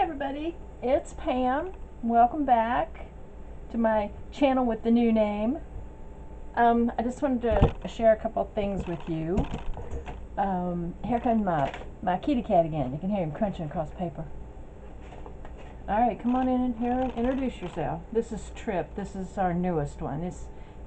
everybody, it's Pam. Welcome back to my channel with the new name. I just wanted to share a couple things with you. Here comes my kitty cat again. You can hear him crunching across paper. Alright, come on in here and introduce yourself. This is Trip. This is our newest one.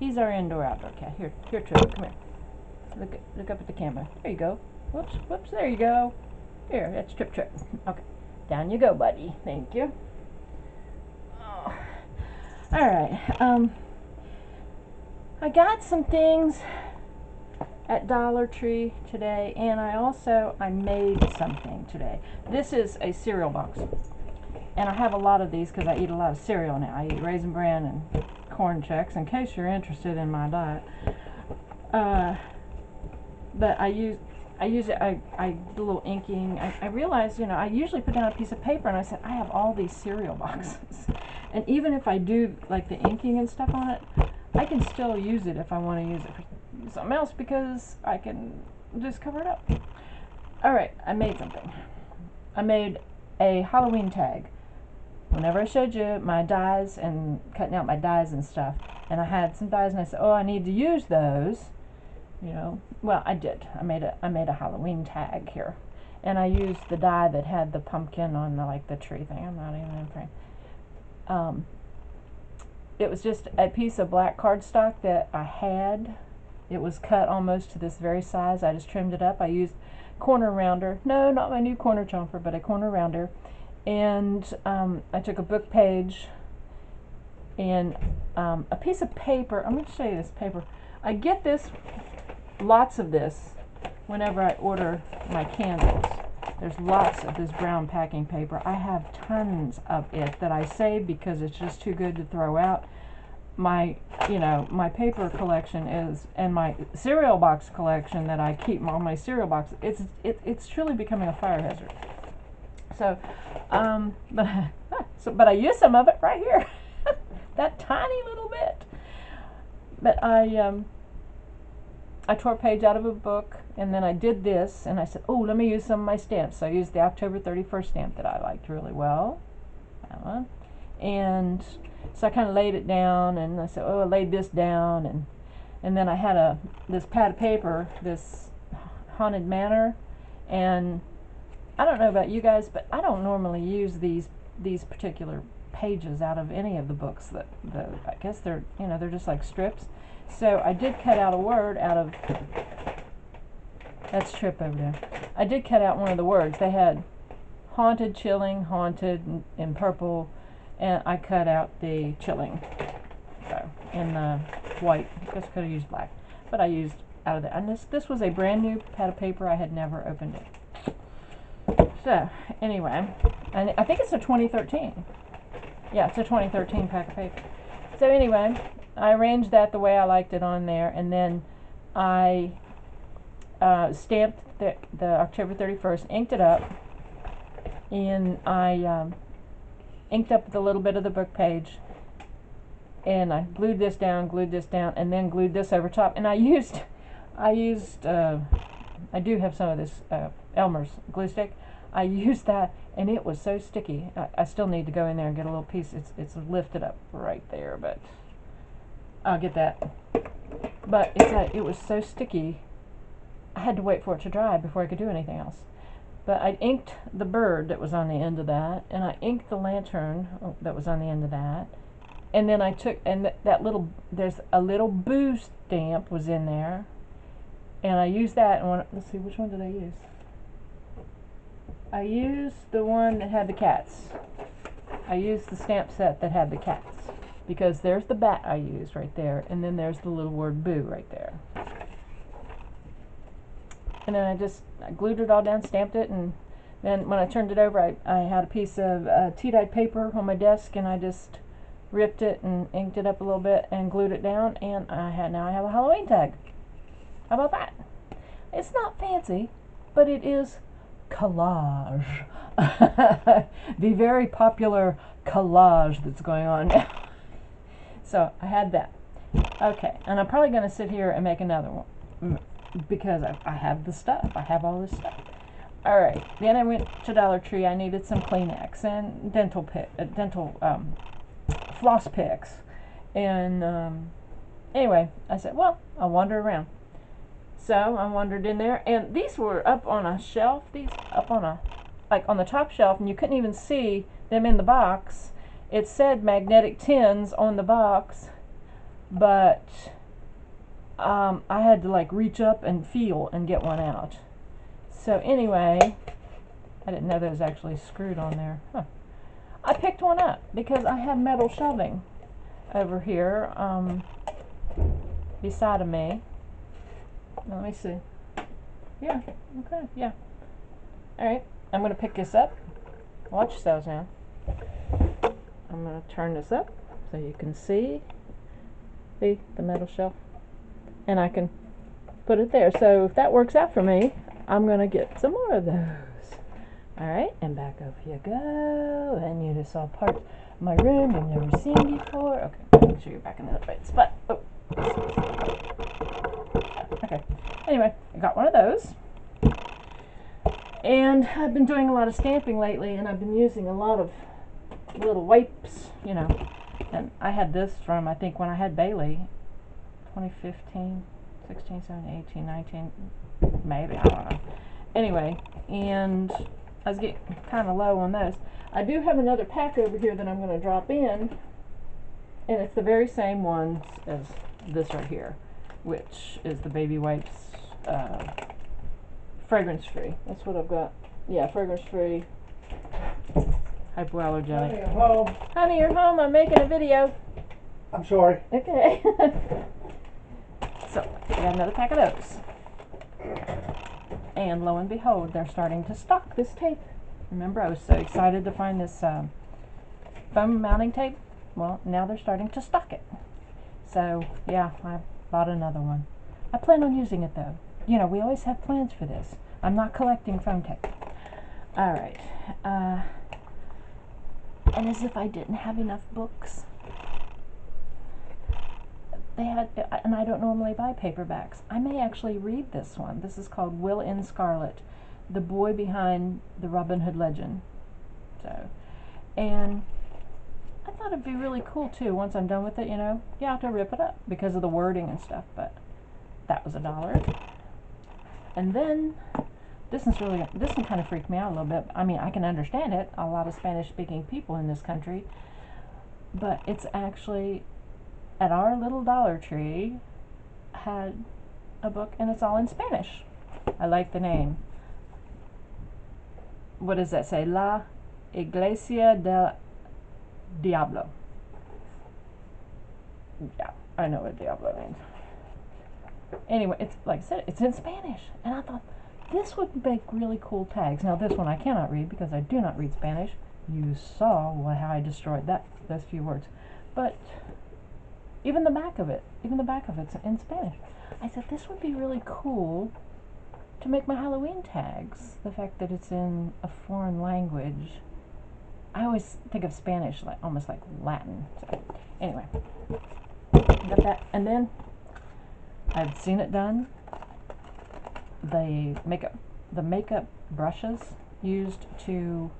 He's our indoor-outdoor cat. Here, Trip, come here. Look up at the camera. There you go. Whoops, there you go. Here, that's Trip. Okay. Down you go, buddy. Thank you. Oh. Alright, I got some things at Dollar Tree today, and I made something today. This is a cereal box, and I have a lot of these because I eat a lot of cereal now. I eat Raisin Bran and Corn Chex, in case you're interested in my diet. But I use it, I do a little inking. I realized, I usually put down a piece of paper, and I said, I have all these cereal boxes. And even if I do like the inking and stuff on it, I can still use it if I want to use it for something else, because I can just cover it up. Alright, I made something. I made a Halloween tag. Whenever I showed you my dies and cutting out my dies and stuff, and I had some dies, and I said, oh, I need to use those. Well, I did. I made a Halloween tag here, and I used the die that had the pumpkin on the tree thing. I'm not even in frame. It was just a piece of black cardstock that I had. It was cut almost to this very size. I just trimmed it up. I used corner rounder. No, not my new corner chomper, but a corner rounder. And I took a book page and a piece of paper. I'm going to show you this paper. I get this. Lots of this whenever I order my candles. There's lots of this brown packing paper. I have tons of it that I save because it's just too good to throw out. My paper collection and my cereal box collection that I keep all my cereal boxes. It's truly becoming a fire hazard. So, but I use some of it right here. That tiny little bit. But I tore a page out of a book, and then I did this, and I said, oh, let me use some of my stamps. So I used the October 31st stamp that I liked really well. That one. And so I kind of laid it down, and I said, oh, I laid this down, and then I had this pad of paper, this Haunted Manor, and I don't know about you guys, but I don't normally use these particular pages out of any of the books that I guess they're just like strips. So I did cut out a word out of, that's Trip over there. I did cut out one of the words. They had haunted, chilling, haunted in purple, and I cut out the chilling. So in the white. I guess I could have used black, but I used out of that. And this was a brand new pad of paper. I had never opened it. So anyway, and I think it's a 2013. Yeah, it's a 2013 pack of paper. So anyway, I arranged that the way I liked it on there, and then I stamped the October 31st, inked it up, and I inked up the little bit of the book page, and I glued this down, and then glued this over top. And I do have some of this Elmer's glue stick. I used that, and it was so sticky. I still need to go in there and get a little piece. It's lifted up right there, but I'll get that. But it was so sticky, I had to wait for it to dry before I could do anything else. But I inked the bird that was on the end of that, and I inked the lantern that was on the end of that. And then I took, and there's a little boo stamp was in there, and I used that. And let's see, which one did I use? I used the one that had the cats. I used the stamp set that had the cats, because there's the bat I used right there, and then there's the little word boo right there. And then I glued it all down, stamped it, and then when I turned it over, I had a piece of tea-dyed paper on my desk, and I just ripped it and inked it up a little bit and glued it down, and now I have a Halloween tag. How about that? It's not fancy, but it is collage. The very popular collage that's going on now. So I had that. Okay, and I'm probably going to sit here and make another one because I have the stuff. I have all this stuff. Alright, then I went to Dollar Tree. I needed some Kleenex and dental floss picks. And anyway, I said, well, I'll wander around. So I wandered in there, and these were up on a shelf. These up on a, like on the top shelf, and you couldn't even see them in the box. It said magnetic tins on the box, but I had to like reach up and feel and get one out. So anyway, I didn't know that was actually screwed on there. Huh. I picked one up because I have metal shelving over here beside of me. Now, let me see. Yeah, okay, yeah. Alright, I'm going to pick this up. Watch those now. I'm going to turn this up so you can see the metal shelf. And I can put it there. So if that works out for me, I'm going to get some more of those. Alright, and back up you go. And you just saw part of my room you've never seen before. Okay, make sure you're back in the right spot. Oh. Okay, anyway, I got one of those. And I've been doing a lot of stamping lately, and I've been using a lot of little wipes, you know. And I had this from, I think, when I had Bailey, 2015, 16, 17, 18, 19, maybe, I don't know. Anyway, and I was getting kind of low on those. I do have another pack over here that I'm going to drop in, and it's the very same ones as this right here, which is the baby wipes, fragrance free. That's what I've got. Yeah, fragrance free, hypoallergenic. Honey, I'm home. Honey, you're home. I'm making a video. I'm sorry. Okay. So, I got another pack of those. And lo and behold, they're starting to stock this tape. Remember, I was so excited to find this foam mounting tape. Well, now they're starting to stock it. So, yeah, I bought another one. I plan on using it, though. You know, we always have plans for this. I'm not collecting foam tape. Alright. And as if I didn't have enough books. They had, and I don't normally buy paperbacks. I may actually read this one. This is called Will in Scarlet, the boy behind the Robin Hood legend. So, and I thought it'd be really cool too. Once I'm done with it, you know, you have to rip it up because of the wording and stuff. But that was $1. And then this one kind of freaked me out a little bit. I mean, I can understand it. A lot of Spanish-speaking people in this country, but it's actually, at our little Dollar Tree, had a book, and it's all in Spanish. I like the name. What does that say? La Iglesia del Diablo. Yeah, I know what Diablo means. Anyway, it's like I said, it's in Spanish, and I thought this would make really cool tags. Now, this one I cannot read because I do not read Spanish. You saw how I destroyed those few words, but even the back of it's in Spanish. I said this would be really cool to make my Halloween tags. The fact that it's in a foreign language. I always think of Spanish like almost like Latin. So anyway, got that, and then I've seen it done. The makeup brushes used to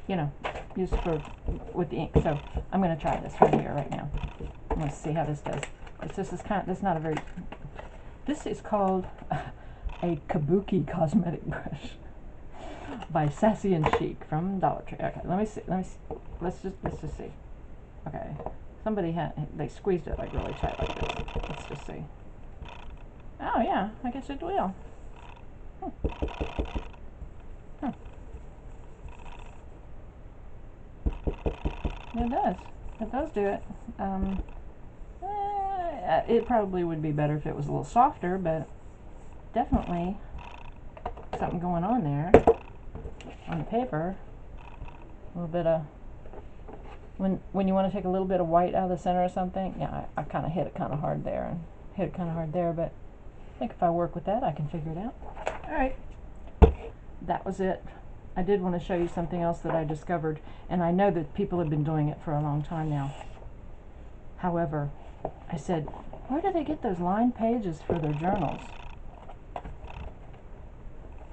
you know, used with the ink. So I'm going to try this right here, right now. I'm going to see how this does. This is called a Kabuki cosmetic brush by Sassy and Chic from Dollar Tree. Okay, let me see. Let's just see. Okay, they squeezed it like really tight like this. Let's just see. Oh yeah, I guess it will. It does. It does do it. It probably would be better if it was a little softer, but definitely something going on there on the paper. A little bit of, when you want to take a little bit of white out of the center or something, yeah, I kind of hit it kind of hard there and hit it kind of hard there, but I think if I work with that, I can figure it out. Alright, that was it. I did want to show you something else that I discovered, and I know that people have been doing it for a long time now. However, I said, Where do they get those lined pages for their journals?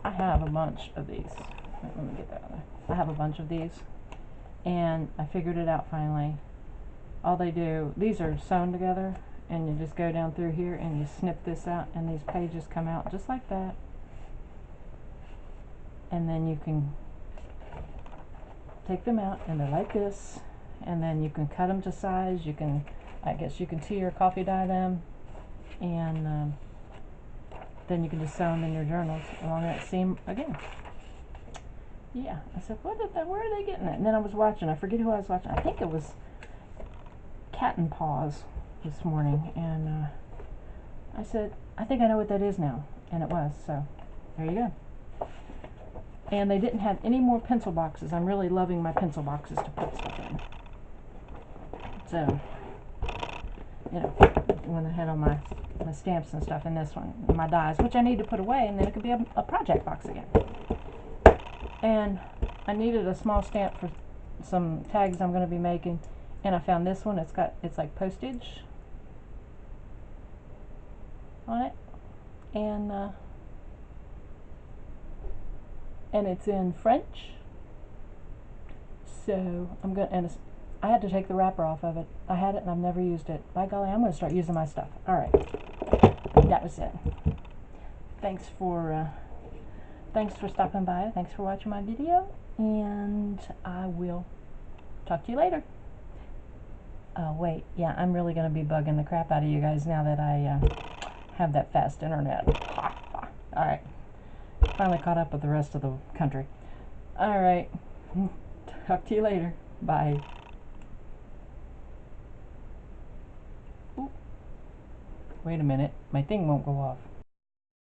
I have a bunch of these. Let me get that one. I have a bunch of these, and I figured it out finally. All they do, these are sewn together, and you just go down through here and you snip this out, and these pages come out just like that. And then you can take them out, and they're like this, and then you can cut them to size. You can, I guess you can tea or coffee dye them, and then you can just sew them in your journals along that seam again. Yeah, I said, where are they getting it? And then I was watching, I forget who I was watching. I think it was Cat and Paws this morning, and I said, I think I know what that is now, and it was, so there you go. And they didn't have any more pencil boxes. I'm really loving my pencil boxes to put stuff in. So, you know, when I had all my stamps and stuff in this one, my dies, which I need to put away, and then it could be a project box again. And I needed a small stamp for some tags I'm going to be making, and I found this one. It's like postage on it, and it's in French. So I'm gonna, and I had to take the wrapper off of it. I had it and I've never used it. By golly, I'm gonna start using my stuff. All right, that was it. Thanks for stopping by. Thanks for watching my video, and I will talk to you later. Wait, yeah, I'm really gonna be bugging the crap out of you guys now that I have that fast internet. All right, finally caught up with the rest of the country. All right, talk to you later. Bye. Ooh. Wait a minute, my thing won't go off.